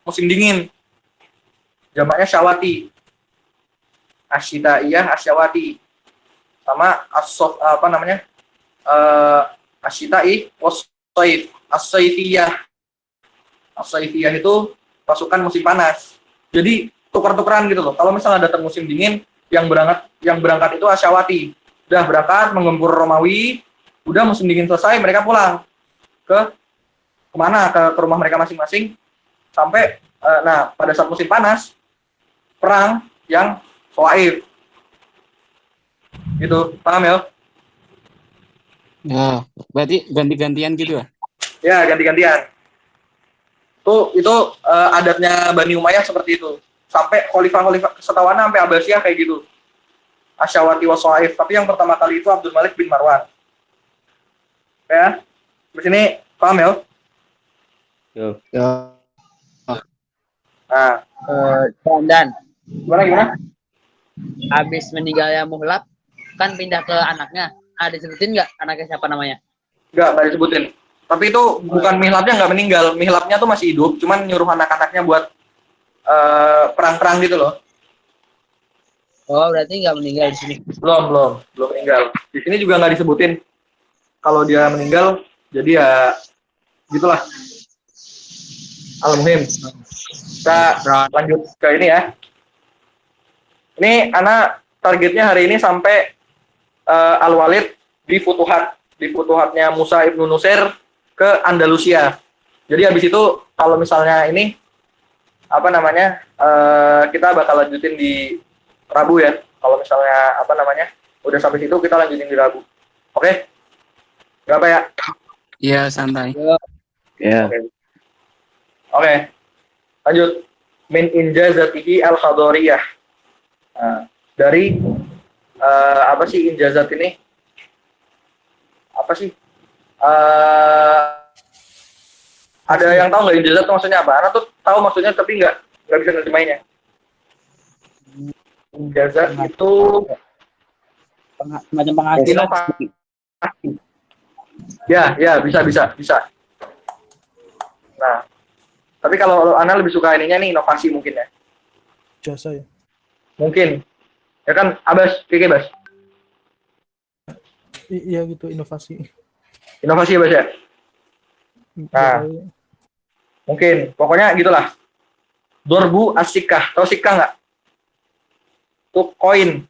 musim dingin. Jamaknya syawati. Asyitaiyah, asyawati. Sama apa namanya? Asyitai wasaif. As-saifiyah. As-saifiyah itu pasukan musim panas. Jadi tukar-tukeran gitu loh. Kalau misalnya datang musim dingin, yang berangkat itu asyawati. Udah berangkat menggempur Romawi, udah musim dingin selesai, mereka pulang ke kemana? Ke rumah mereka masing-masing. Sampai nah pada saat musim panas perang yang Soaib. Gitu, paham ya? Ya, berarti ganti-gantian gitu ya? Ya, ganti-gantian. Itu adatnya Bani Umayyah seperti itu. Sampai khalifah-khalifah setawana sampai Abbasiyah kayak gitu. Asyawati wa Soaib. Tapi yang pertama kali itu Abdul Malik bin Marwan. Ya. Di sini paham ya? Yo. Ya. Nah, Dan gimana? habis meninggalnya Muhlab kan pindah ke anaknya. Ada disebutin nggak anaknya siapa namanya? Nggak disebutin. Tapi itu bukan mihlabnya nggak meninggal. Mihlabnya tuh masih hidup. Cuman nyuruh anak-anaknya buat perang-perang gitu loh. Oh, berarti nggak meninggal di sini. Belum meninggal. Di sini juga nggak disebutin kalau dia meninggal. Jadi ya gitulah. Al-Muhim. Kita lanjut ke ini ya. Ini anak targetnya hari ini sampai Al-Walid di Futuhatnya Musa ibnu Nusair ke Andalusia. Jadi habis itu kalau misalnya ini apa namanya kita bakal lanjutin di Rabu ya. Kalau misalnya apa namanya udah sampai situ kita lanjutin di Rabu. Oke? Gak apa ya? Iya, santai. Ya. Oke. Lanjut. Min injazatihi al-khadariyah. Nah, dari apa sih injazat ini? Apa sih? Ada yang tahu nggak injazat itu maksudnya apa? Anak tuh tahu maksudnya tapi nggak bisa nerjemahinnya. Injazat itu Semacam penghasilan. Ya, bisa. Nah, tapi kalau Ana lebih suka ininya nih inovasi mungkin ya. Jasa ya. Mungkin. Ya kan, Abas, Kiki Bas. Iya gitu, inovasi. Inovasi ya, Bas ya. Nah, mungkin. Pokoknya gitulah. Dorbu asikah. Tahu sikah nggak? Itu koin.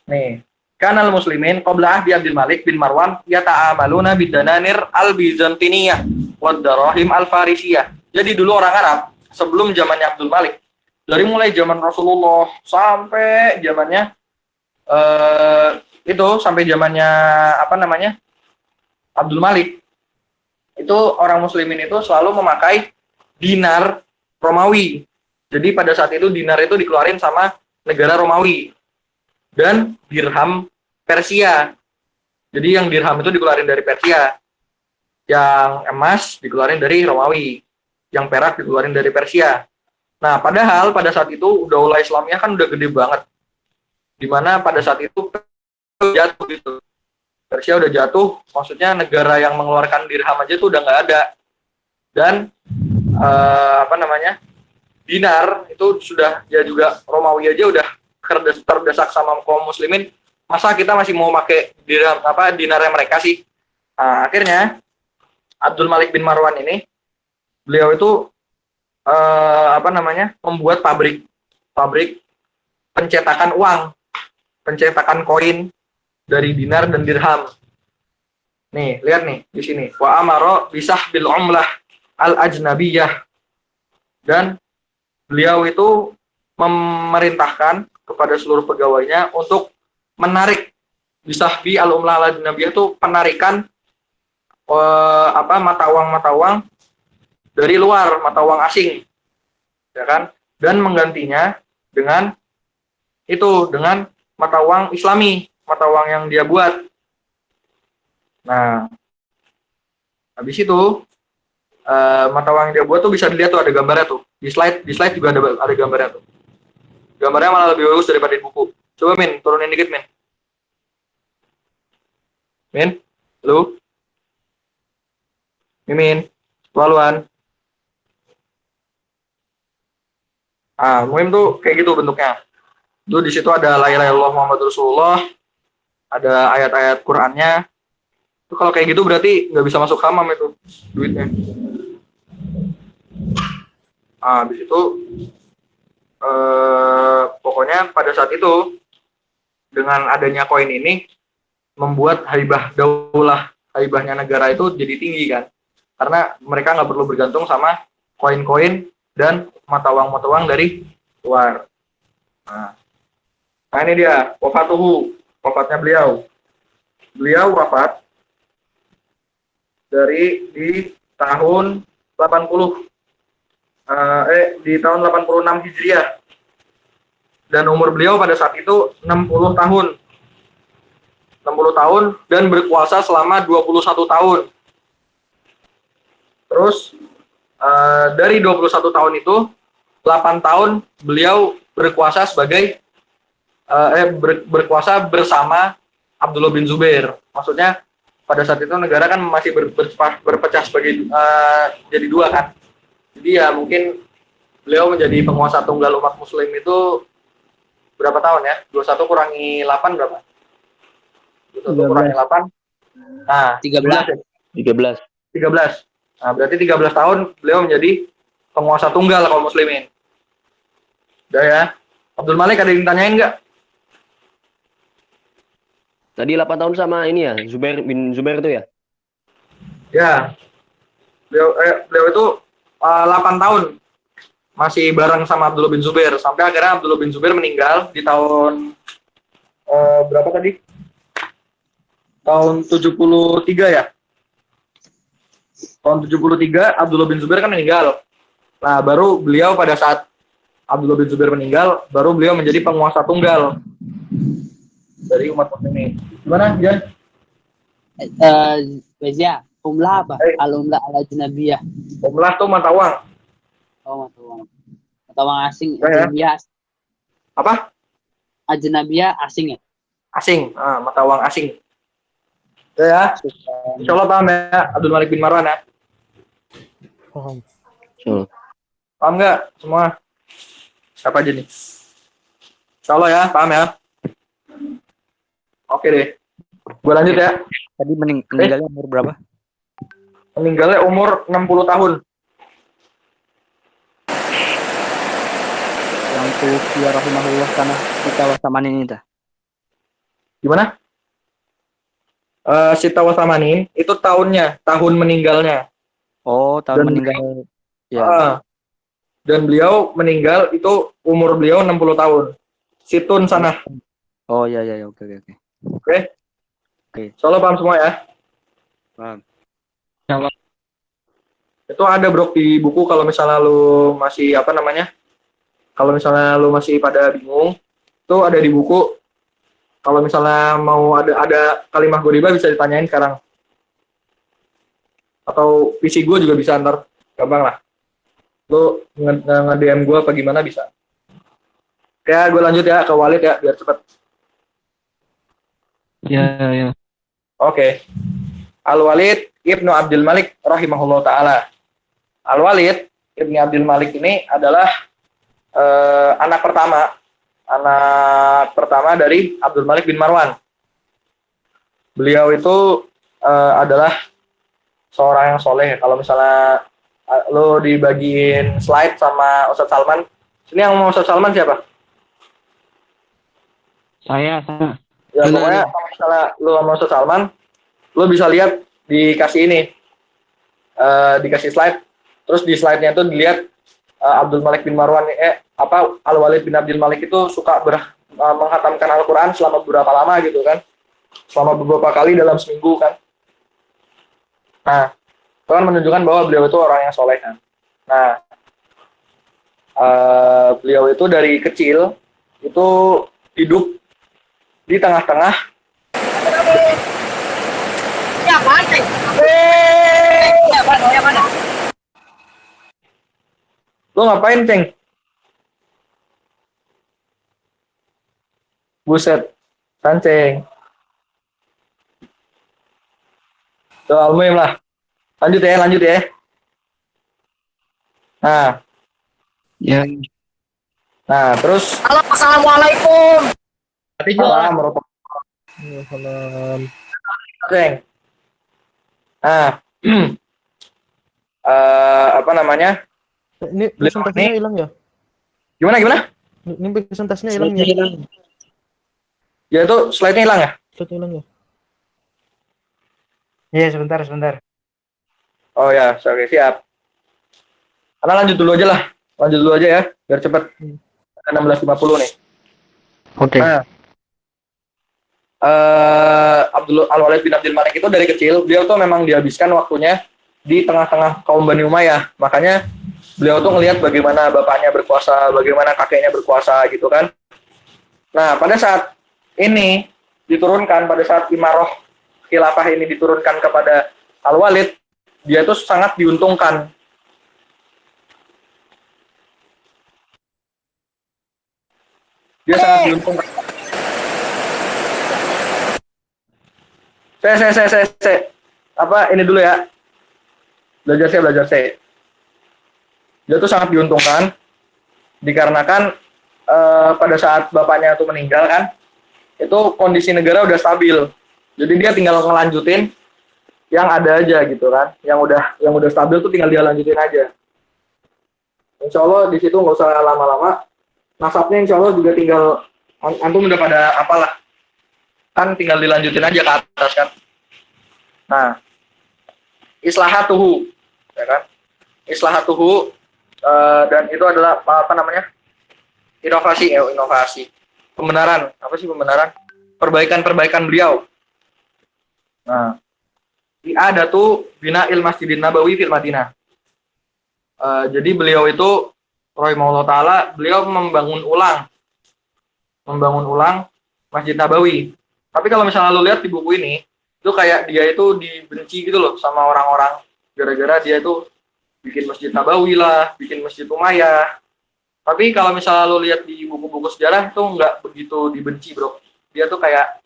Nih. Kanal muslimin qabla ahdi Abdul Malik bin Marwan yata'amaluna bidananir al-Bizantiniyah wad darahim al-Farisiyah. Jadi dulu orang Arab sebelum zamannya Abdul Malik, dari mulai zaman Rasulullah sampai zamannya itu sampai zamannya apa namanya? Abdul Malik. Itu orang muslimin itu selalu memakai dinar Romawi. Jadi pada saat itu dinar itu dikeluarin sama negara Romawi. Dan dirham Persia. Jadi yang dirham itu dikeluarin dari Persia. Yang emas dikeluarin dari Romawi. Yang perak dikeluarin dari Persia. Nah, padahal pada saat itu daulah Islamnya kan udah gede banget. Dimana pada saat itu jatuh gitu. Persia udah jatuh, maksudnya negara yang mengeluarkan dirham aja tuh udah nggak ada. Dan apa namanya? Dinar itu sudah ya juga Romawi aja udah terdesak sama kaum muslimin. Masa kita masih mau pakai dinarnya mereka sih? Nah, akhirnya Abdul Malik bin Marwan ini beliau itu apa namanya? Membuat pabrik pencetakan uang, pencetakan koin dari dinar dan dirham. Nih, lihat nih di sini. Wa amara bisah bil umlah al ajnabiyah. Dan beliau itu memerintahkan kepada seluruh pegawainya untuk menarik bisahbi al-umlah al-ajnabiyah itu penarikan mata uang dari luar, mata uang asing. Ya kan? Dan menggantinya dengan mata uang Islami, mata uang yang dia buat. Nah, habis itu mata uang yang dia buat tuh bisa dilihat tuh ada gambarnya tuh. Di slide juga ada gambarnya tuh. Gambarnya malah lebih bagus daripada di buku. Coba Min, turunin dikit Min. Min, lu? Mimin, Waluan. Muhim tuh kayak gitu bentuknya. Itu di situ ada la ilaha illallah Muhammad Rasulullah, ada ayat-ayat Qur'annya. Itu kalau kayak gitu berarti nggak bisa masuk hamam itu duitnya. Habis itu pokoknya pada saat itu dengan adanya koin ini membuat haibah daulah, haibahnya negara itu jadi tinggi kan. Karena mereka nggak perlu bergantung sama koin-koin dan mata uang dari luar. Nah ini dia wafatnya beliau. Beliau wafat di tahun 80 di tahun 86 Hijriah. Dan umur beliau pada saat itu 60 tahun. 60 tahun dan berkuasa selama 21 tahun. Terus dari 21 tahun itu 8 tahun beliau berkuasa sebagai berkuasa bersama Abdullah bin Zubair. Maksudnya pada saat itu negara kan masih berpecah sebagai jadi dua kan. Jadi ya mungkin beliau menjadi penguasa tunggal umat muslim itu berapa tahun ya? 21 kurangi 8 berapa? 21 kurangi 8. Nah, 13. 13. 13. Nah, berarti 13 tahun beliau menjadi penguasa tunggal kaum muslimin. Udah ya. Abdul Malik ada yang ditanyain nggak? Tadi 8 tahun sama ini ya, Zubair bin Zubair itu ya? Ya. Beliau itu 8 tahun masih bareng sama Abdullah bin Zubair sampai akhirnya Abdullah bin Zubair meninggal di tahun berapa tadi? Tahun 73 ya. Tahun 73 Abdullah bin Zubair kan meninggal. Nah, baru beliau pada saat Abdullah bin Zubair meninggal, baru beliau menjadi penguasa tunggal dari umat muslimin. Gimana, Jan? Bezia, umlah apa? Al-umlah al-ajnabiyah. Umlah tuh mata uang. Oh, mata uang. Mata uang asing. Ya. Ajnabiyah. Apa? Ajnabiyah asing ya? Asing. Mata uang asing. Ya. Insya Allah paham ya, Abdul Malik bin Marwan ya. Paham. Paham nggak semua? Siapa aja nih? Insya Allah ya, paham ya. Oke deh. Gue lanjut ya. Tadi meninggalnya umur berapa? Meninggalnya umur 60 tahun. Yang tuwfiya rahimahullah karena kita wasaman ini dah. Gimana? Sita Wasamanin itu tahun meninggalnya. Oh, tahun Dan- meninggal. Ya. Dan beliau meninggal itu umur beliau 60 tahun. Situn sana. Oh, ya, oke. Oke? Oke. Insya Allah paham semua ya. Paham. Itu ada bro di buku kalau misalnya lu masih kalau misalnya lu masih pada bingung, itu ada di buku. Kalau misalnya mau ada kalimah ghoribah bisa ditanyain sekarang. Atau PC gue juga bisa ntar, gampang lah. Lu nge-DM gue apa gimana bisa. Oke, gue lanjut ya ke Walid ya biar cepet. Ya. Oke. Al-Walid Ibnu Abdul Malik rahimahullah ta'ala. Al-Walid Ibnu Abdul Malik ini adalah anak pertama dari Abdul Malik bin Marwan. Beliau itu adalah seorang yang soleh. Kalau misalnya lo dibagiin slide sama Ustadz Salman, sini yang mau Ustadz Salman siapa? Saya. Ya pokoknya kalau misalnya lo sama Ustadz Salman, lo bisa lihat dikasih ini, dikasih slide, terus di slide-nya itu dilihat Abdul Malik bin Marwan Al-Walid bin Abdul Malik itu suka menghatamkan Al-Quran selama beberapa lama gitu kan, selama beberapa kali dalam seminggu kan. Nah, itu kan menunjukkan bahwa beliau itu orang yang soleh kan. Nah, beliau itu dari kecil itu hidup di tengah-tengah. Ya, mana? Ya, mana? Lo ngapain, Ceng? Buset, Ceng. Tuh, almuhim lah. Lanjut ya. Nah, Ya. Nah, terus Halo, assalamualaikum. Tiga. salam merokok, Waalaikumsalam. Ceng. Nah, apa namanya? Ini Beliau presentasinya ini hilang ya? gimana gimana? Ini presentasinya hilang Slide-nya ya? hilang. Ya itu slide-nya hilang ya? Slide hilang ya? Iya, sebentar, sebentar. Oh ya, oke, siap. Karena lanjut dulu aja lah. Lanjut dulu aja ya, biar cepet. Hmm. 16.50 nih. Oke. Nah, Abdul Al-Walid bin Abdul Malik itu dari kecil, beliau tuh memang dihabiskan waktunya di tengah-tengah kaum Bani Umayyah. Makanya beliau tuh ngelihat bagaimana bapaknya berkuasa, bagaimana kakeknya berkuasa gitu kan. Nah, pada saat ini diturunkan, pada saat Imaroh khilafah ini diturunkan kepada Al-Walid, dia tuh sangat diuntungkan. Dia sangat diuntungkan. Saya. Apa ini dulu ya? Belajar saya. Dia tuh sangat diuntungkan dikarenakan pada saat bapaknya tuh meninggal kan, itu kondisi negara udah stabil. Jadi dia tinggal ngelanjutin yang ada aja gitu kan. Yang udah stabil tuh tinggal dia lanjutin aja. Insya Allah di situ nggak usah lama-lama. Nasabnya insya Allah juga tinggal antum udah pada apalah, kan tinggal dilanjutin aja ke atas kan. Nah, islahatuhu, ya kan? Islahatuhu, dan itu adalah apa namanya? Inovasi. Pembenaran, apa sih pembenaran? Perbaikan-perbaikan beliau. Nah, i'adatu bina'il Masjidin Nabawi fil Madinah. Jadi beliau itu rahimahullah taala, beliau membangun ulang Masjid Nabawi. Tapi kalau misalnya lu lihat di buku ini, itu kayak dia itu dibenci gitu loh sama orang-orang gara-gara dia itu bikin Masjid Nabawi lah, bikin Masjid Umayyah. Tapi kalau misalnya lu lihat di buku-buku sejarah itu nggak begitu dibenci, bro. Dia tuh kayak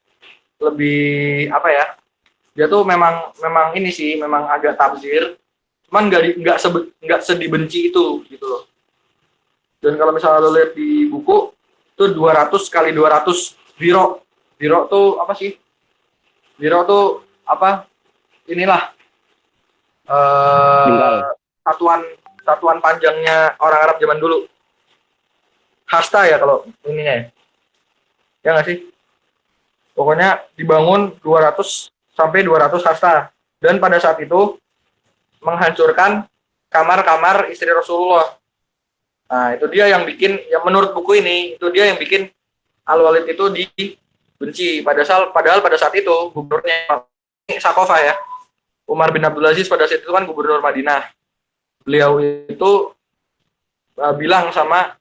lebih apa ya? Dia tuh memang memang ini sih, memang agak tabzir, cuman nggak sedibenci itu gitu loh. Dan kalau misalnya lo lihat di buku itu 200 kali 200 biro. Biro tuh apa sih? Biro tuh apa? Inilah Tinggal. satuan satuan panjangnya orang Arab zaman dulu. Hasta ya kalau ininya ya. Ya nggak sih? Pokoknya dibangun 200 sampai 200 hasta. Dan pada saat itu menghancurkan kamar-kamar istri Rasulullah. Nah, itu dia yang bikin, yang menurut buku ini, itu dia yang bikin Al-Walid itu dibenci. Padahal pada saat itu gubernurnya Sakofah ya, Umar bin Abdul Aziz pada saat itu kan gubernur Madinah. Beliau itu bilang sama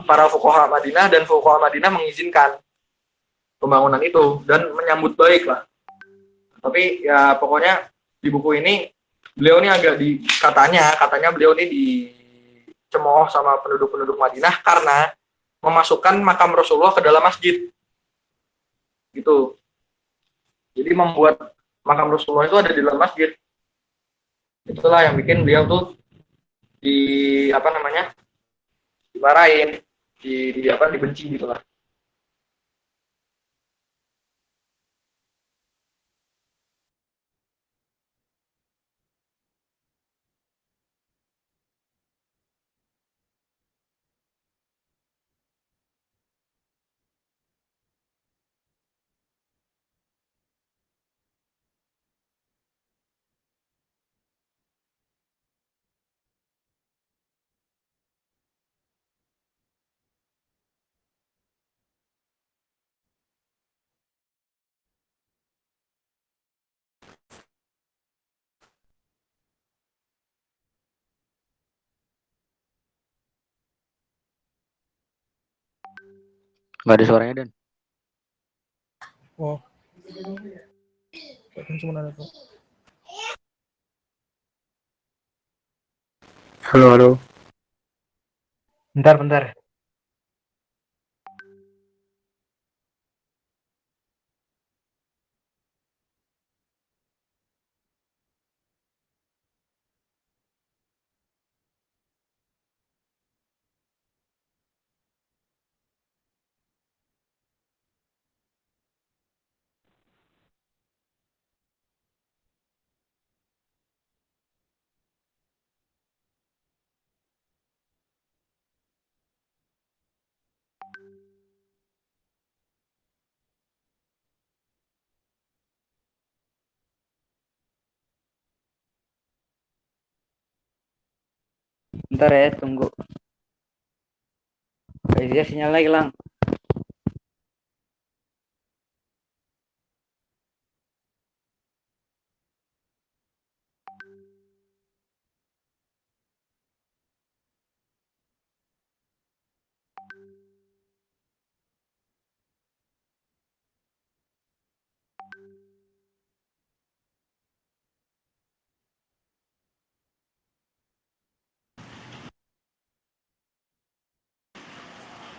para fuqaha Madinah, dan fuqaha Madinah mengizinkan pembangunan itu dan menyambut baik lah. Tapi ya pokoknya di buku ini beliau ini agak katanya beliau ini dicemooh sama penduduk-penduduk Madinah karena memasukkan makam Rasulullah ke dalam masjid gitu. Jadi membuat makam Rasulullah itu ada di dalam masjid. Itulah yang bikin beliau tuh di apa namanya? Dimarahin, di apa dibenci gitu lah. Nggak ada suaranya Dan. Oh, kan cuma ada tuh. Halo halo. Bentar. Bentar ya, tunggu. Dia sinyal lagi hilang.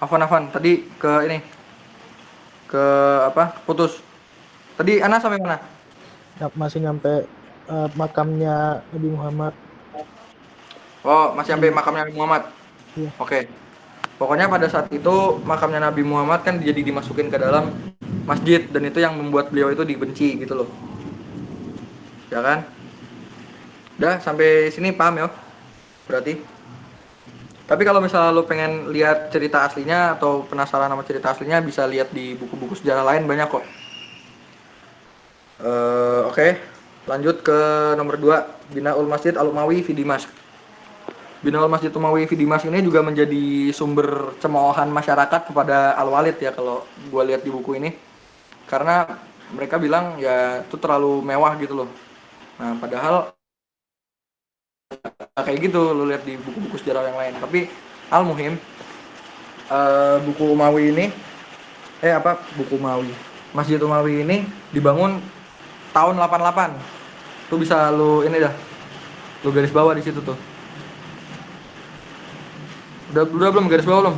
Afan, tadi ke ini, ke apa? Putus. Tadi Ana sampai mana? Masih nyampe makamnya Nabi Muhammad. Oh, masih sampai makamnya Nabi Muhammad. Iya. Oke. Pokoknya pada saat itu makamnya Nabi Muhammad kan jadi dimasukin ke dalam masjid dan itu yang membuat beliau itu dibenci gitu loh. Ya kan? Udah sampai sini paham ya? Berarti. Tapi kalau misalnya lo pengen lihat cerita aslinya atau penasaran sama cerita aslinya bisa lihat di buku-buku sejarah lain banyak kok. Oke. Lanjut ke nomor 2, Binaul Masjid Al-Umawi fi Dimashq. Binaul Masjid Umawi fi Dimashq ini juga menjadi sumber cemoohan masyarakat kepada Al-Walid ya kalau gue lihat di buku ini. Karena mereka bilang ya itu terlalu mewah gitu loh. Nah, padahal kayak gitu lo lihat di buku-buku sejarah yang lain. Tapi al-muhim buku Umawi ini buku Umawi. Masjid Umawi ini dibangun tahun 88. Tuh bisa lo ini dah. Lo garis bawah di situ tuh. Udah belum garis bawah belum?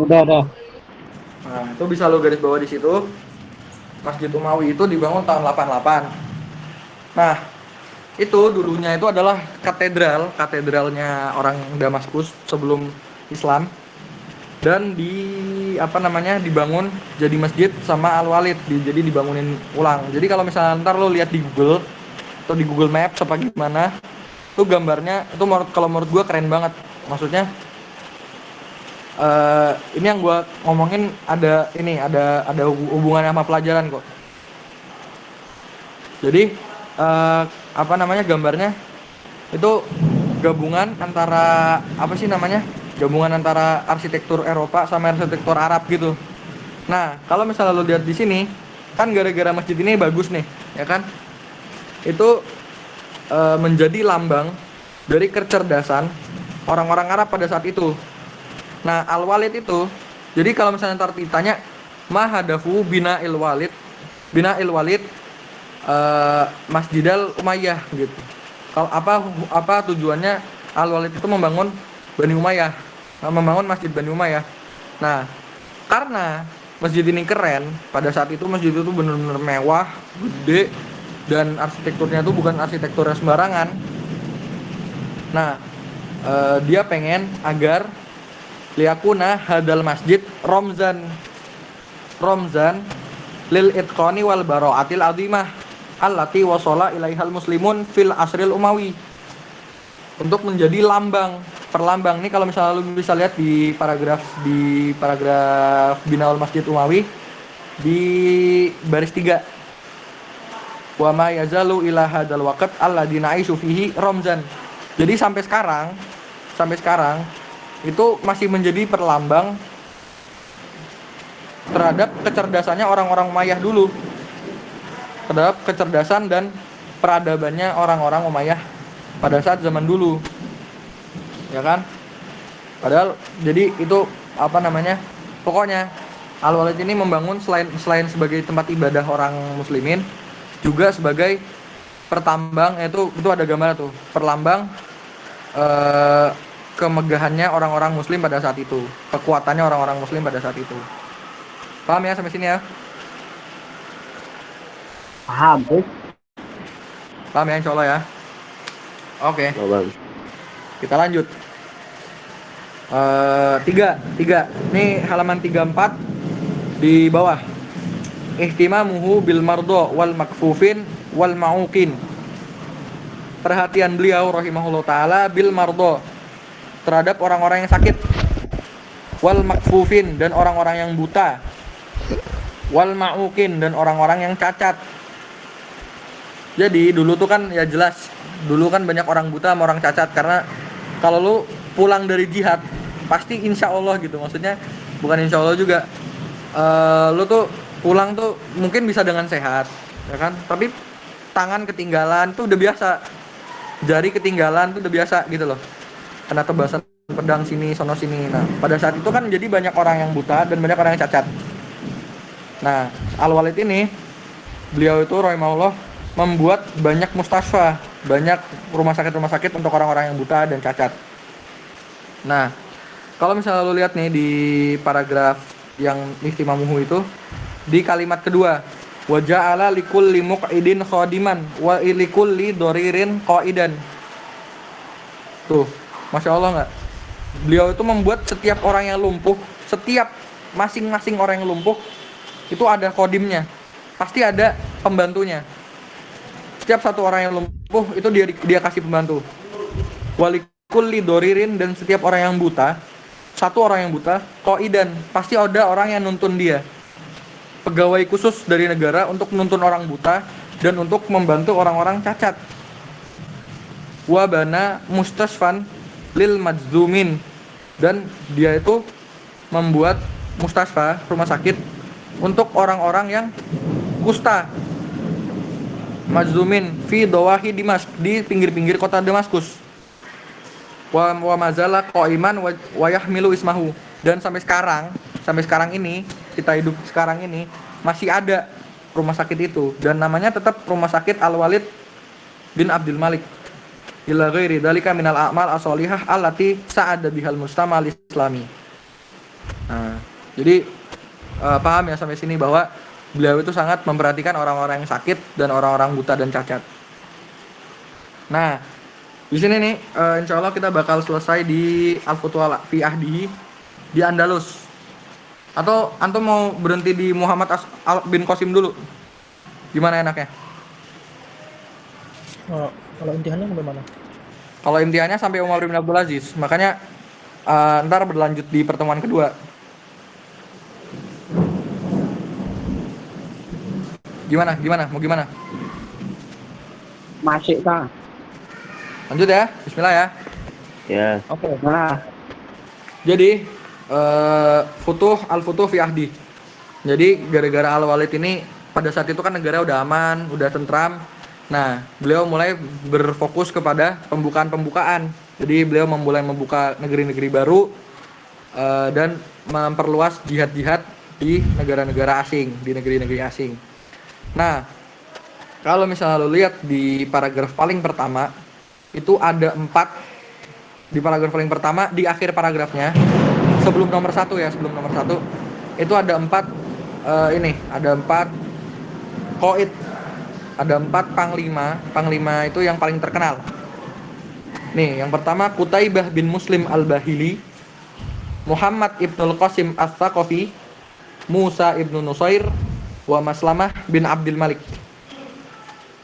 Udah. Nah, itu bisa lo garis bawah di situ. Masjid Umawi itu dibangun tahun 88. Nah, itu dulunya itu adalah katedralnya orang Damaskus sebelum Islam. Dan dibangun jadi masjid sama Al-Walid, jadi dibangunin ulang. Jadi kalau misalnya ntar lo lihat di Google atau di Google Maps apa gimana, tuh gambarnya itu kalau menurut gue keren banget. Maksudnya ini yang gue ngomongin ada hubungannya sama pelajaran kok. Jadi gambarnya itu gabungan antara gabungan antara arsitektur Eropa sama arsitektur Arab gitu. Nah, kalau misalnya lo lihat di sini, kan gara-gara masjid ini bagus nih, ya kan? Itu menjadi lambang dari kecerdasan orang-orang Arab pada saat itu. Nah, Al-Walid itu, jadi kalau misalnya ntar ditanya, ma hadafu bina'il Walid Masjidal Umayyah gitu. Kalau apa tujuannya Al-Walid itu membangun Bani Umayyah, membangun Masjid Bani Umayyah. Nah, karena masjid ini keren, pada saat itu masjid itu benar-benar mewah, gede, dan arsitekturnya itu bukan arsitektur sembarangan. Nah, dia pengen agar liyakuna hadal masjid romzan lil itqani wal bara'atil azimah allati wasala ilaihal muslimun fil asril umawi, untuk menjadi perlambang nih. Kalau misalnya lu bisa lihat di paragraf Binaul Masjid Umawi di baris 3, wa ma yazalu ila hadzal waqt alladzi na'ishu fihi ramzan. Jadi sampai sekarang itu masih menjadi perlambang terhadap kecerdasannya orang-orang Umayyah dulu, terhadap kecerdasan dan peradabannya orang-orang Umayyah pada saat zaman dulu, ya kan? Padahal jadi itu pokoknya Al-Walid ini membangun selain sebagai tempat ibadah orang muslimin, juga sebagai pertambang. Itu ada gambar tuh, perlambang kemegahannya orang-orang muslim pada saat itu, kekuatannya orang-orang muslim pada saat itu. Paham ya sampai sini ya? Paham. Paham ya, insyaallah ya. Oke. Kita lanjut. 3. Ini halaman 34 di bawah. Ihtimamuhu bil mardo wal makfufin wal ma'uqin. Perhatian beliau rahimahullah taala bil mardo, terhadap orang-orang yang sakit. wal makfufin dan orang-orang yang buta, wal ma'ukin dan orang-orang yang cacat. Jadi dulu tuh kan ya jelas, dulu kan banyak orang buta sama orang cacat, karena kalau lu pulang dari jihad pasti insya Allah gitu, maksudnya bukan insya Allah juga, lu tuh pulang tuh mungkin bisa dengan sehat, ya kan? Tapi tangan ketinggalan tuh udah biasa, jari ketinggalan tuh udah biasa gitu loh, kena tebasan pedang sini sono sini. Nah pada saat itu kan jadi banyak orang yang buta dan banyak orang yang cacat. Nah Al-Walid ini, beliau itu rahimahullah membuat banyak mustasfa, banyak rumah sakit untuk orang-orang yang buta dan cacat. Nah, kalau misalnya lo lihat nih di paragraf yang istimamuhu itu, di kalimat kedua, wa ja'ala likulli muq'idin khadiman wa likulli doririn qa'idan. Tuh, Masya Allah nggak? Beliau itu membuat setiap orang yang lumpuh, setiap masing-masing orang yang lumpuh itu ada kodimnya, pasti ada pembantunya. Setiap satu orang yang lumpuh itu dia kasih pembantu. Walikulli doririn, dan setiap orang yang buta, satu orang yang buta, qa'idan, pasti ada orang yang nuntun dia. Pegawai khusus dari negara untuk nuntun orang buta dan untuk membantu orang-orang cacat. Wabana mustasfan lil majzumin, dan dia itu membuat mustasfa, rumah sakit untuk orang-orang yang kusta. Majzumin fi dawahi Dimask, di pinggir-pinggir kota Damaskus. Wa mazala qaiman wa yahmilu ismahu, dan sampai sekarang ini, kita hidup sekarang ini masih ada rumah sakit itu, dan namanya tetap Rumah Sakit Al-Walid bin Abdul Malik. Ila ghairi dzalika minal a'mal as-shalihah allati sa'ada bihal mujtama al-islami. Nah, jadi paham ya sampai sini bahwa beliau itu sangat memperhatikan orang-orang yang sakit dan orang-orang buta dan cacat. Nah, di sini nih insya Allah kita bakal selesai di Al-Futuhah fi Ahdihi di Andalus. Atau antum mau berhenti di Muhammad bin Qasim dulu? Gimana enaknya? Oh, kalau imtihannya sampai mana? Kalau imtihannya sampai Umar bin Abdul Aziz, makanya ntar berlanjut di pertemuan kedua. Gimana? Mau gimana? Masih kah? Lanjut ya, bismillah ya. Ya. Oke. Nah, Jadi Al-Futuh fi Ahdi. Jadi gara-gara Al-Walid ini pada saat itu kan negara udah aman, udah tentram. Nah, beliau mulai berfokus kepada pembukaan. Jadi beliau mulai membuka negeri-negeri baru dan memperluas jihad-jihad di negara-negara asing, di negeri-negeri asing. Nah, kalau misalnya lo lihat di paragraf paling pertama, itu ada 4. Di paragraf paling pertama, di akhir paragrafnya, sebelum nomor 1 ya, itu ada 4 ada 4 qaid, ada 4 panglima itu yang paling terkenal. Nih, yang pertama Qutaibah bin Muslim al-Bahili, Muhammad ibnul Qasim al-Thaqafi, Musa ibnu Nusair, wa Maslamah bin Abdul Malik.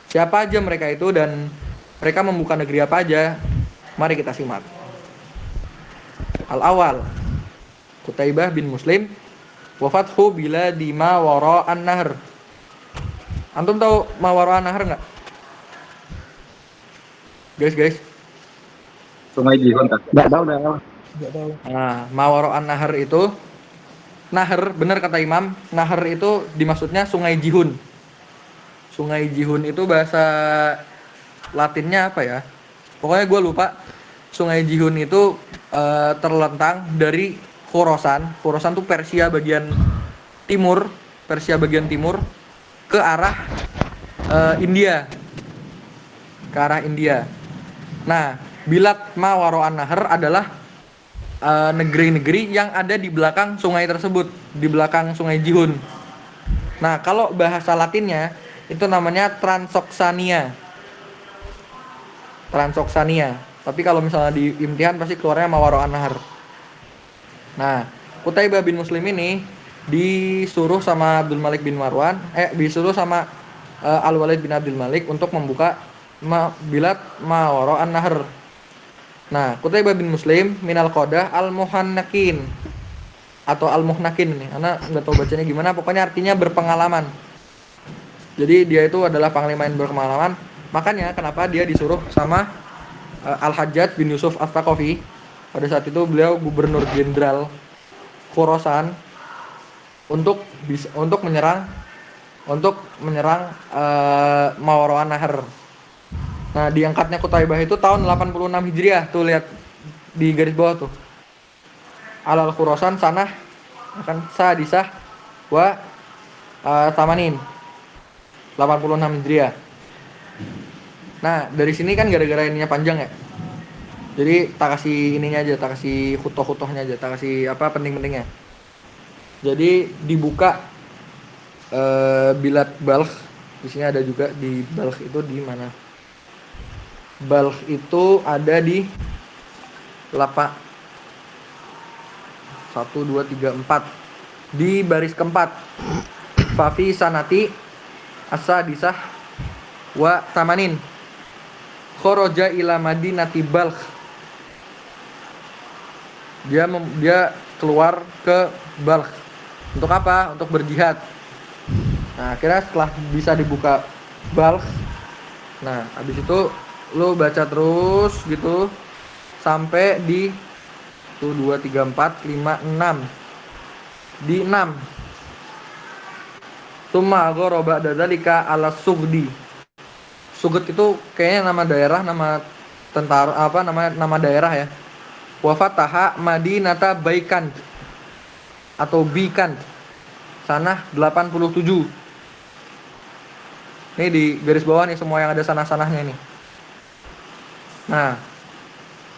Siapa aja mereka itu dan mereka membuka negeri apa aja? Mari kita simak. Al-awal, Qutaibah bin Muslim, wa fathu biladi ma wara'an nahr. Antum tahu ma wara'an nahr enggak? Guys. Sungai Jihon tak? nggak tahu dah. Nggak tahu. Nah, ma wara'an nahr itu, nahr, benar kata Imam, nahr itu dimaksudnya Sungai Jihun. Sungai Jihun itu bahasa Latinnya apa ya? Pokoknya gue lupa. Sungai Jihun itu terlentang dari Khorasan. Khorasan tuh Persia bagian timur ke arah India. Nah, Bilad ma wara'an nahr adalah negeri-negeri yang ada di belakang sungai tersebut, di belakang Sungai Jihun. Nah, kalau bahasa Latinnya itu namanya Transoxania. Tapi kalau misalnya di imtihan pasti keluarnya ma wara'an nahr. Nah, Qutaibah bin Muslim ini disuruh sama Abdul Malik bin Marwan, disuruh sama Al-Walid bin Abdul Malik untuk membuka Bilad ma wara'an nahr. Nah, Qutaibah bin Muslim minal Qadah al-Muhannakin. atau al-muhnakin nih, karena nggak tahu bacanya gimana, pokoknya artinya berpengalaman. Jadi dia itu adalah panglima yang berpengalaman. Makanya kenapa dia disuruh sama Al-Hajjaj bin Yusuf As-Saqafi. Pada saat itu beliau gubernur jenderal Khorasan untuk menyerang Mawaro'an Nahar. Nah, diangkatnya Qutaibah itu tahun 86 Hijriah. Tuh lihat di garis bawah tuh. Alal Khorasan sanah akan sadisah wa tamanin. 86 Hijriah. Nah, dari sini kan gara-gara ininya panjang ya. Jadi tak kasih ininya aja, tak kasih khutoh-khutohnya aja, tak kasih apa penting-pentingnya. Jadi dibuka Bilad Balkh. Di sini ada juga di Balkh itu di mana? Balkh itu ada di lapak 1 2 3 4 di baris keempat. Fafi sanati as-sadisah wa tamanin kharaja ila madinati Balkh. Dia keluar ke Balkh. Untuk apa? Untuk berjihad. Nah, akhirnya setelah bisa dibuka Balkh, nah habis itu lo baca terus gitu sampai di 1 2 3 4 5 6. Di 6. Tsumma ghoroba dzalika ala Sugdi. Sugd itu kayaknya nama daerah, nama tentara apa namanya, nama daerah ya. Wa fataha Madinata Baikan atau Bikan sanah 87. Ini di garis bawah nih semua yang ada sanah-sanahnya ini. Nah,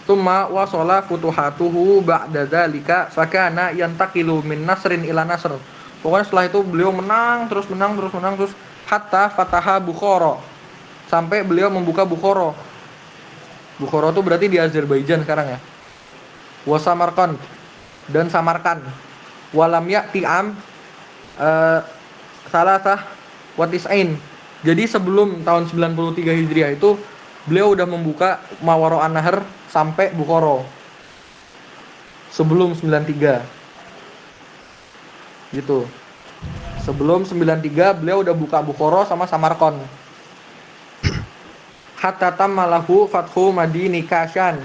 tsumma wasala futuhatuhu ba'da dzalika fakana yantaqilu min nasrin ila nasr. Pokoknya setelah itu beliau menang terus hatta fataha Bukhara. Sampai beliau membuka Bukhara. Bukhara itu berarti di Azerbaijan sekarang ya. Wa Samarkand dan Samarkand. Walam ya'ti am salasah wa tis'ain. Jadi sebelum tahun 93 Hijriah itu beliau udah membuka Mawaro'an Nahar sampai Bukhara. Sebelum 93. Gitu. Sebelum 93 beliau udah buka Bukhara sama Samarkand. Hatta tammalahu fathu Madini Kashan.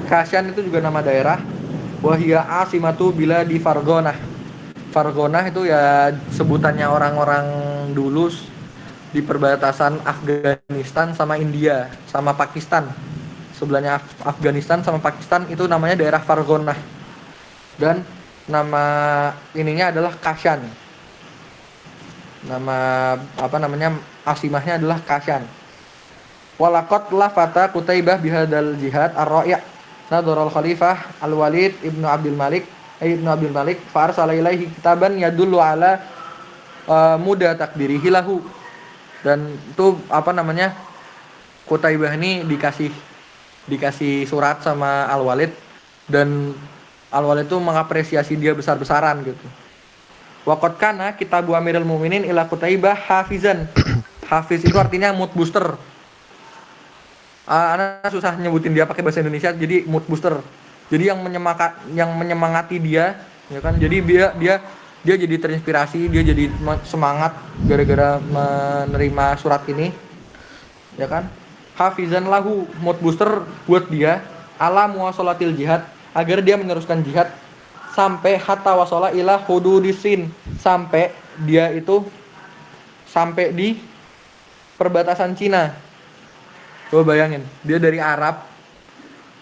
Kashan itu juga nama daerah. Wahia asimatu bila di Farghanah. Farghanah itu ya sebutannya orang-orang dulu di perbatasan Afghanistan sama India sama Pakistan. Sebelahnya Afghanistan sama Pakistan itu namanya daerah Farghanah. Dan nama ininya adalah Kashan. Nama apa namanya asimahnya adalah Kashan. Walaqad lafata Qutaibah bihadal jihad ar-ra'i' nadhara al-khalifah al-Walid ibnu Abdul Malik fa arsala ilaihi kitaban yadullu ala muda takdirihi lahu. Dan itu apa namanya Qutaibah ini dikasih surat sama Al-Walid, dan Al-Walid itu mengapresiasi dia besar-besaran gitu. Waqad kana kitabu Amirul Mukminin ila Qutaibah hafizan. Hafiz itu artinya mood booster. Anak susah nyebutin dia pakai bahasa Indonesia, jadi mood booster. Jadi yang menyemangati dia, ya kan? Jadi dia jadi terinspirasi, dia jadi semangat gara-gara menerima surat ini, ya kan? Hafizan lahu, mood booster buat dia, ala muwasalatil jihad, agar dia meneruskan jihad sampai hatta wasala ila hududisin, sampai dia itu sampai di perbatasan Cina. Coba bayangin, dia dari Arab,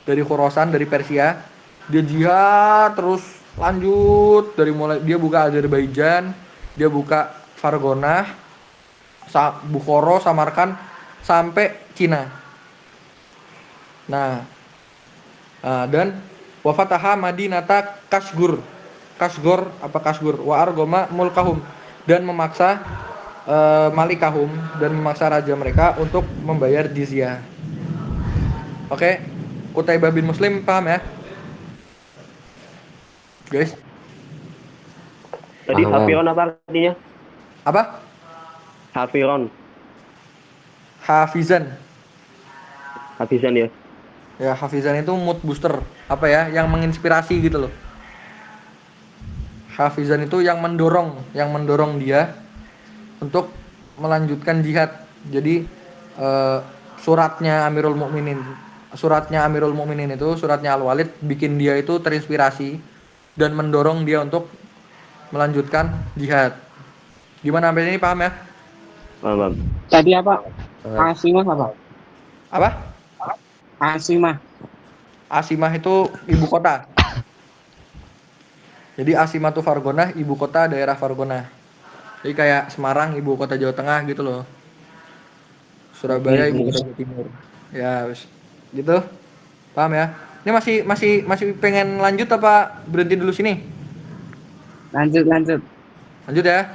dari Khorasan, dari Persia, dia jihad terus lanjut dari mulai dia buka Azerbaijan, dia buka Farghanah, Bukhara, Samarkand sampai Cina. Nah, dan wafataha Madinata Kashgur wa argoma mulkahum, dan memaksa malikahum, dan memaksa raja mereka untuk membayar jizyah. Oke, Qutaibah bin Muslim paham ya, guys? Tadi Hafiron apa artinya? Apa? Hafiron. Hafizan. Hafizan ya. Ya, hafizan itu mood booster, apa ya, yang menginspirasi gitu loh. Hafizan itu yang mendorong dia untuk melanjutkan jihad. Jadi suratnya Amirul Mukminin itu, suratnya Al-Walid bikin dia itu terinspirasi dan mendorong dia untuk melanjutkan jihad. Gimana sampai ini paham ya? Paham. Tadi apa? Asimah apa? Apa? Asimah. Asimah itu ibu kota. Jadi Asimah itu Fargona, ibu kota daerah Fargona. Jadi kayak Semarang ibu kota Jawa Tengah gitu loh. Surabaya ibu kota Jawa Timur. Ya, gitu. Paham ya? Ini masih pengen lanjut apa berhenti dulu sini? Lanjut. Lanjut ya.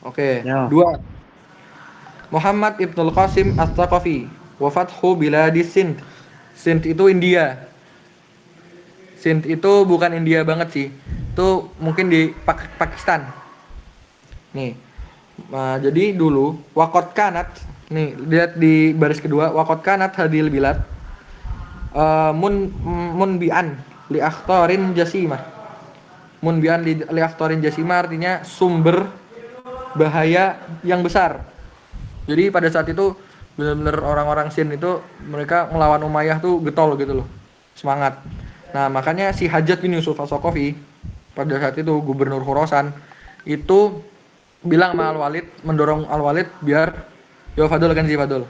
Oke. Ya. 2. Muhammad Ibnul Qasim As-Saqafi, wafathu biladi Sind. Sind itu India. Sind itu bukan India banget sih. Itu mungkin di Pakistan. Nih. Nah, jadi dulu waqad kanat, nih lihat di baris kedua, waqad kanat hadil bilad munbi'an li akhtarin jasimah. Munbi'an li akhtarin jasimah artinya sumber bahaya yang besar. Jadi pada saat itu benar-benar orang-orang Sind itu mereka melawan Umayyah tuh getol gitu loh. Semangat. Nah, makanya si Hajjaj bin Yusuf As-Saqafi pada saat itu gubernur Khurasan itu bilang sama Al-Walid, mendorong Al-Walid biar Fadul kan si Fadul.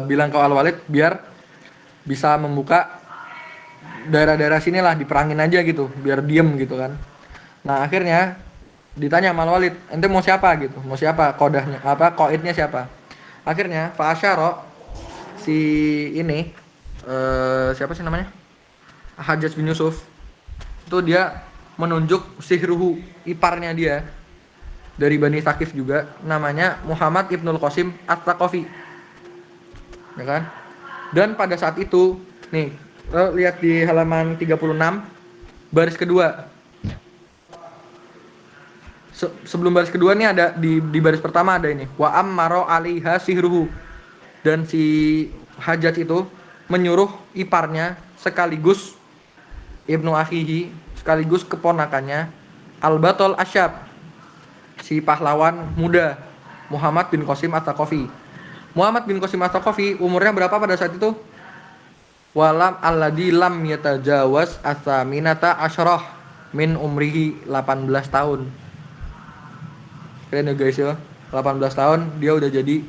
Bilang ke Al-Walid biar bisa membuka daerah-daerah sinilah, diperangin aja gitu, biar diem gitu kan. Nah, akhirnya ditanya sama Al-Walid, ente mau siapa gitu? Mau siapa kodahnya? Qaidnya siapa? Akhirnya Fa'asyara si ini siapa sih namanya? Hajjaj bin Yusuf. Itu dia menunjuk Sihruhu, iparnya dia. Dari Bani Thaqif juga, namanya Muhammad Ibnul Qasim As-Saqafi. Ya kan? Dan pada saat itu, nih, lihat di halaman 36 baris kedua. Sebelum baris kedua nih ada di baris pertama ada ini wa ammaro alaiha sihruhu, dan si Hajjaj itu menyuruh iparnya sekaligus ibnu akhihi, sekaligus keponakannya Al-Batal Asyab, si pahlawan muda Muhammad bin Qasim As-Saqafi. Muhammad bin Qasim As-Saqafi umurnya berapa pada saat itu? Walam alladzi lam yatajawaz as-saminata asyarah min umrihi, 18 tahun. Keren ya guys ya, 18 tahun dia udah jadi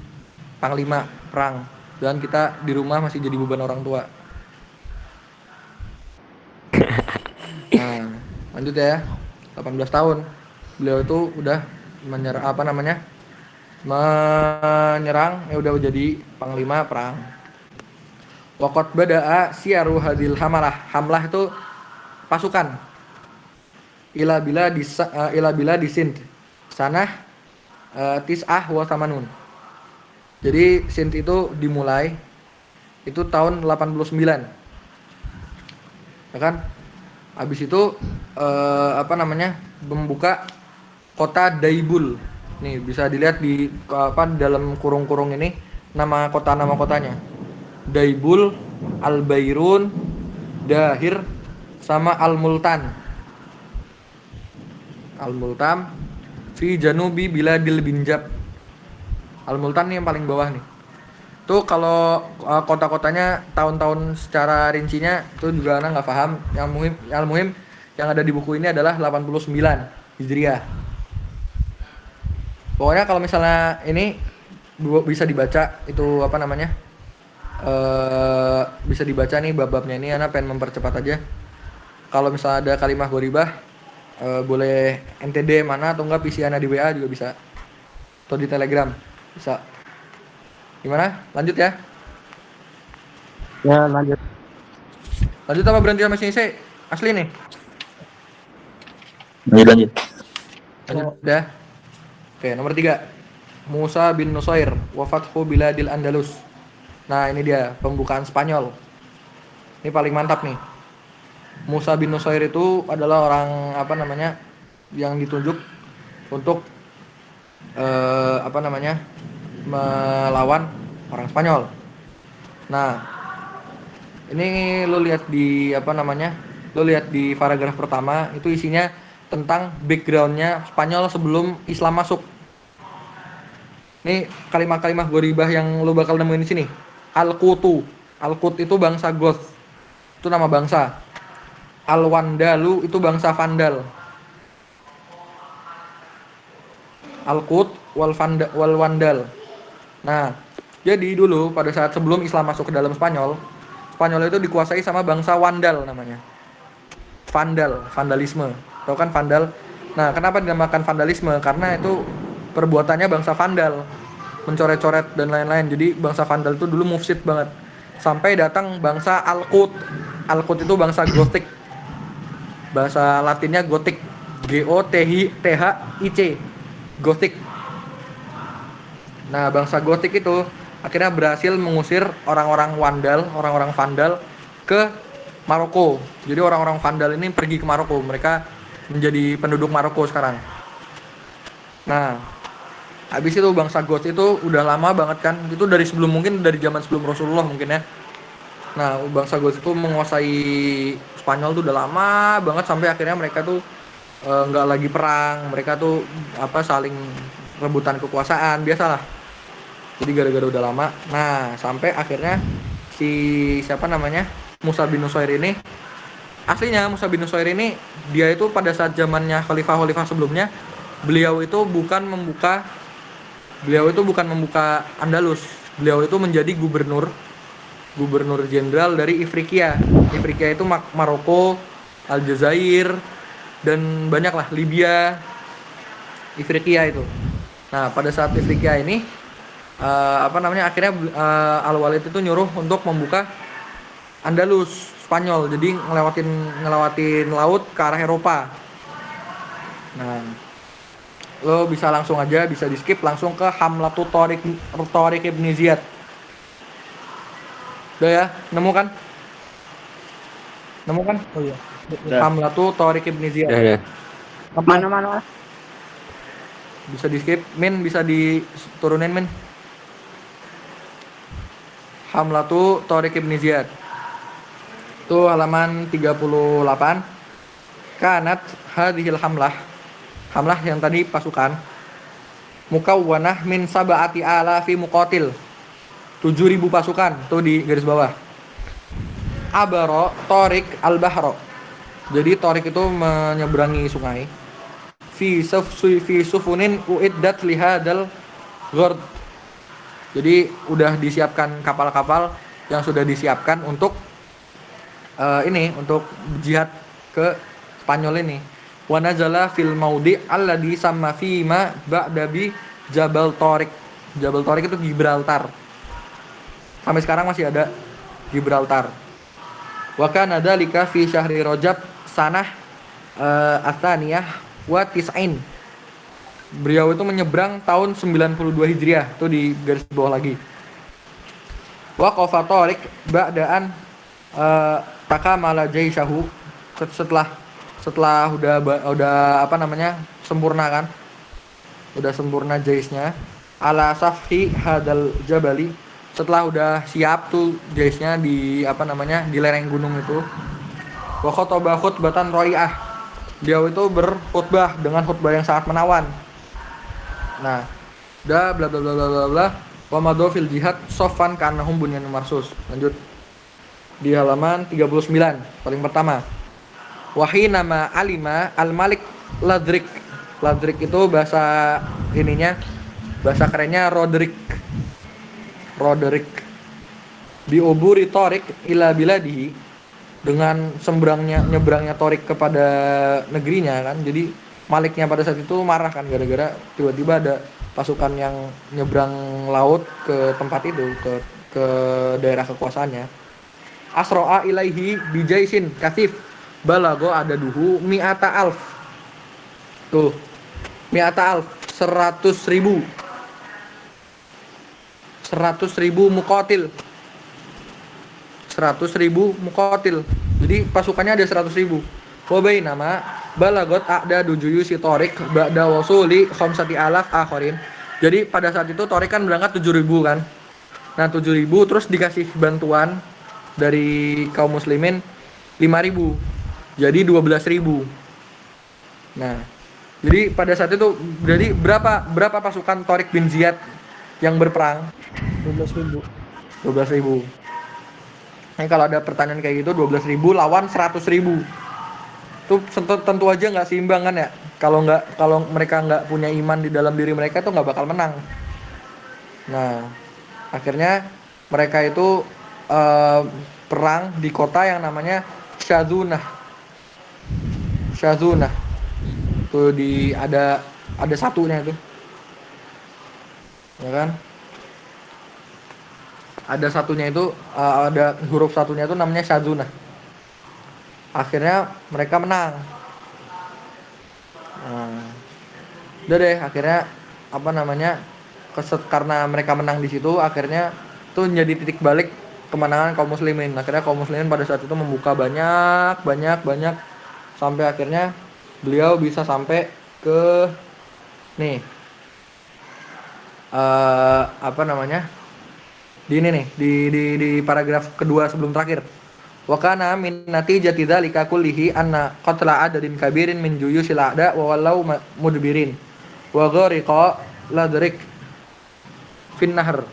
panglima perang, dan kita di rumah masih jadi beban orang tua. Nah, lanjut ya. 18 tahun beliau itu udah menyerang udah jadi panglima perang. Waqad bada'a siyaru hadil hamlah itu pasukan ila bila di Sind sana tis'ah wa tamanun. Jadi Sind itu dimulai itu tahun 89. Ya kan? Habis itu membuka kota Daibul. Nih bisa dilihat di dalam kurung-kurung ini nama kotanya. Daibul, Al-Bairun, Dahir sama Al-Multan. Al-Multan fi janubi biladil Binjab. Al-Multan nih yang paling bawah nih. Tuh kalau kota-kotanya tahun-tahun secara rincinya itu juga anak nggak paham. Yang muhim yang ada di buku ini adalah 89 Hijriah. Pokoknya kalau misalnya ini bisa dibaca itu bisa dibaca nih bab-babnya ini, anak pengen mempercepat aja. Kalau misalnya ada kalimah gharibah boleh NTD mana atau enggak PC Ana di WA juga bisa, atau di Telegram bisa. Gimana? Lanjut ya? Ya, lanjut. Lanjut apa berhenti sama sini sih? Asli nih. Lanjut. Lanjut dah. Oke, nomor 3. Musa bin Nusair wa fathu biladil Andalus. Nah, ini dia pembukaan Spanyol. Ini paling mantap nih. Musa bin Nusair itu adalah orang yang ditunjuk untuk melawan orang Spanyol. Nah, Ini lo lihat di apa namanya? Lo lihat di paragraf pertama itu isinya tentang backgroundnya Spanyol sebelum Islam masuk. Ini kalimat-kalimat goribah yang lo bakal nemuin di sini. Al-Qutu. Al-Qut itu bangsa Goth. Itu nama bangsa. Al-Wandalu itu bangsa Vandal. Al-Qut wal Wandal. Nah, jadi dulu pada saat sebelum Islam masuk ke dalam Spanyol, Spanyol itu dikuasai sama bangsa Wandal namanya. Vandalisme. Tahu kan Vandal? Nah, kenapa dinamakan vandalisme? Karena itu perbuatannya bangsa Vandal, mencoret-coret dan lain-lain. Jadi bangsa Vandal itu dulu mufsid banget. Sampai datang bangsa Al-Qut. Al-Qut itu bangsa Gotik. Bahasa Latinnya Gotik. Gothhic. Gotik. Nah, bangsa Gotik itu akhirnya berhasil mengusir orang-orang Vandal ke Maroko. Jadi orang-orang Vandal ini pergi ke Maroko. Mereka menjadi penduduk Maroko sekarang. Nah, habis itu bangsa Goth itu udah lama banget kan. Itu dari zaman sebelum Rasulullah mungkin ya. Nah, bangsa Goth itu menguasai Spanyol tuh udah lama banget sampai akhirnya mereka tuh nggak lagi perang. Mereka tuh saling rebutan kekuasaan, biasalah. Jadi gara-gara udah lama. Nah, sampai akhirnya Musa bin Nusair ini, aslinya Musa bin Nusair ini dia itu pada saat zamannya khalifah sebelumnya, beliau itu bukan membuka Andalus. Beliau itu menjadi gubernur jenderal dari Ifriqiya. Ifriqiya itu Maroko, Aljazair, dan banyaklah Libya. Ifriqiya itu. Nah, pada saat Ifriqiya ini akhirnya Al-Walid itu nyuruh untuk membuka Andalus, Spanyol. Jadi ngelewatin laut ke arah Eropa. Nah, lo bisa di skip langsung ke Hamlatu Tariq Ibn Ziyad. Udah ya, nemu kan? Oh iya. Hamlatu Tariq Ibn Ziyad. Ya. Mana? Bisa di skip, bisa diturunin Hamlatu Tariq Ibn Ziyad. Itu halaman 38. Kanat hadhil hamlah yang tadi pasukan mukawwanah min sab'ati alafi muqatil. 7.000 pasukan tuh di garis bawah. Abaro Tariq al-Bahro. Jadi Tariq itu menyeberangi sungai. Fi sufunin uiddat lihadal ghard. Jadi udah disiapkan kapal-kapal yang sudah disiapkan untuk untuk jihad ke Spanyol ini. Wa nazala fil maudi' alladhi samma fi ma ba'da bi Jabal Tariq. Jabal Tariq itu Gibraltar. Sampai sekarang masih ada Gibraltar. Wa kana dzalika fi syahri Rajab sanah atsaniyah wa tis'in. Beliau itu menyeberang tahun 92 Hijriah, itu di garis bawah lagi. Wa qafa Tariq ba'daan takamala jaishahu, setelah udah sempurna kan, udah sempurna jaisnya, ala safhi hadal jabali, setelah udah siap tuh jaisnya di lereng gunung itu. Wa khotbah khutbatan roi'ah, beliau itu berkhutbah dengan khutbah yang sangat menawan. Nah, udah bla bla bla bla bla. Wa madhu fil jihad soffan kanahum bunyanun marsus. Lanjut di halaman 39 paling pertama. Wahi nama alima al-malik Ladrik. Ladrik itu bahasa kerennya Roderick. Bi uburi Tariq ila biladihi, dengan nyebrangnya Tariq kepada negerinya kan. Jadi maliknya pada saat itu marah kan gara-gara tiba-tiba ada pasukan yang nyebrang laut ke tempat itu, ke daerah kekuasaannya. Asro'a ilaihi bijaisin kasif balago ada duhu mi'ata alf. Tuh, mi'ata alf, 100.000 muqatil. 100.000 muqatil. Jadi pasukannya ada 100.000. Wa bainama balagot a'da dujuyu si Tariq ba'da wasuli khamsati alaf akharin. Jadi pada saat itu Tariq kan berangkat 7.000 kan. Nah, 7.000 terus dikasih bantuan dari kaum muslimin 5.000. Jadi 12.000. Nah, jadi pada saat itu jadi berapa pasukan Tariq bin Ziyad yang berperang? 12.000. 12.000. Nah, kalau ada pertanyaan kayak gitu 12.000 lawan 100.000. Itu tentu aja nggak seimbang kan ya? Kalau mereka nggak punya iman di dalam diri mereka tuh nggak bakal menang. Nah, akhirnya mereka itu perang di kota yang namanya Shazunah. Tuh ada satunya itu. Ya kan? Ada satunya itu ada huruf satunya itu namanya Shazunah. Akhirnya mereka menang. Nah, udah deh akhirnya karena mereka menang di situ akhirnya itu menjadi titik balik kemenangan kaum muslimin. Akhirnya kaum muslimin pada saat itu membuka banyak sampai akhirnya beliau bisa sampai ke nih di ini nih di paragraf kedua sebelum terakhir. Wa kana min natijati dzalika kullihi anna qatla adadin kabirin min juyusil a'da wa wallau mudbirin wa ghariqa ladrik fin nahr.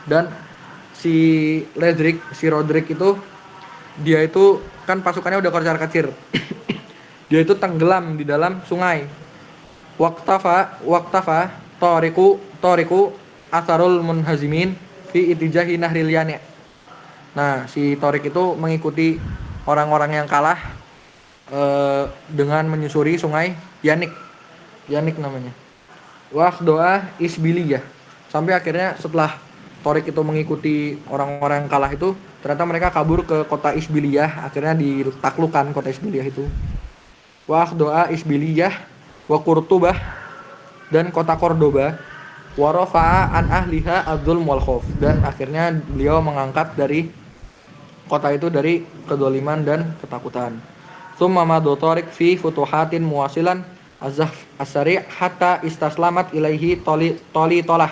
Dan si Rodrik itu dia itu kan pasukannya udah kocar-kacir. Dia itu tenggelam di dalam sungai. Waqtafa tariku asarul munhazimin fi itijahi nahril Yani. Nah, si Torik itu mengikuti orang-orang yang kalah dengan menyusuri sungai Yanik namanya. Waqdoa Isbiliyah. Sampai akhirnya setelah Torik itu mengikuti orang-orang yang kalah itu, ternyata mereka kabur ke kota Isbiliyah, akhirnya ditaklukkan kota Isbiliyah itu. Waqdoa Isbiliyah wa Qurtubah dan kota Cordoba. Wa rafa'a an ahliha adzulm wal khauf, dan akhirnya beliau mengangkat dari kota itu dari kedoliman dan ketakutan. Tsumma madu Tariq fi futuhatin muwasilan as-sari' hatta istaslamat ilaihi tolah.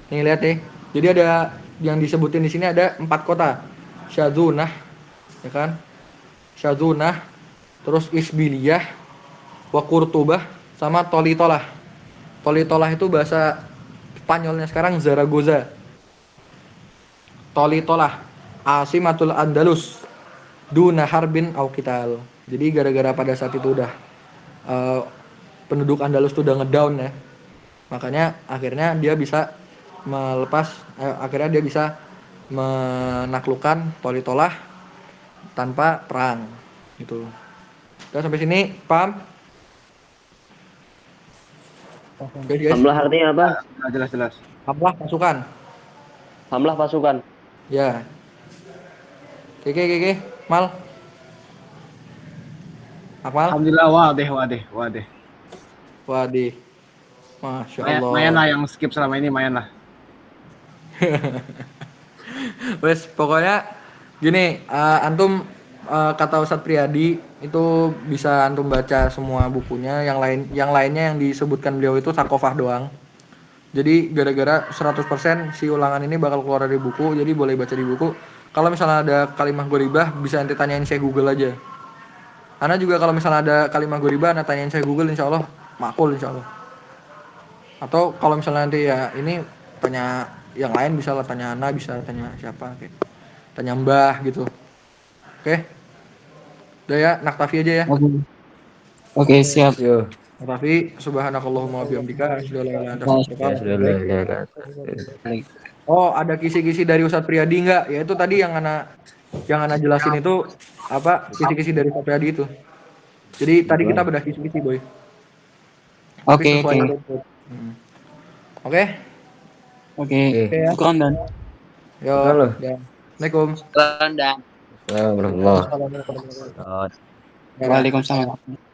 Nih lihat deh. Jadi ada yang disebutin di sini ada 4 kota. Shazunah, ya kan? Shazunah, terus Isbiliyah, wa Qurtubah sama Tolitolah. Tolitolah itu bahasa Spanyolnya sekarang Zaragoza. Tolitolah Asimatul Andalus duna harbin au qital. Jadi gara-gara pada saat itu udah penduduk Andalus tuh udah ngedown ya. Makanya akhirnya dia bisa menaklukkan Tolitolah tanpa perang gitu. Udah sampai sini paham? Oke, guys. Hamlah artinya apa? Jelas. Hamlah pasukan. Hamlah pasukan. Ya. Oke. Mal. Akmal. Alhamdulillah wadih. Wadih. Masya Allah. Mayan lah yang skip selama ini, mayan lah. Wes, pokoknya gini, antum kata Ustadz Priyadi itu bisa antum baca semua bukunya, yang lainnya yang disebutkan beliau itu sarkofah doang. Jadi gara-gara 100% si ulangan ini bakal keluar dari buku, jadi boleh baca di buku. Kalau misalnya ada kalimah goribah bisa nanti tanyain saya Google aja. Ana juga kalau misalnya ada kalimah goribah nanti tanyain saya Google, insyaallah makul insyaallah. Atau kalau misalnya nanti ya ini tanya yang lain bisa lah, tanya Ana, bisa tanya siapa kayak tanya Mbah gitu. Oke. Udah ya, naktafi aja ya. Oke, siap. Yo. Naktafi, subhanakallahumma wa bihamdika asyhadu an la ilaha illa anta Ya, sudah lah. Oh, ada kisi-kisi dari Ustadz Priyadi enggak? Ya itu tadi yang ana jelasin itu apa? Kisi-kisi dari Ustadz Priyadi itu. Jadi tadi kita bedah kisi-kisi, Boy. Oke. Oke. Oke. Ya. Syukran dan. Yo. Halo. Ya. Assalamualaikum. Dan Assalamualaikum warahmatullahi Assalamualaikum. wabarakatuh. Waalaikumsalam.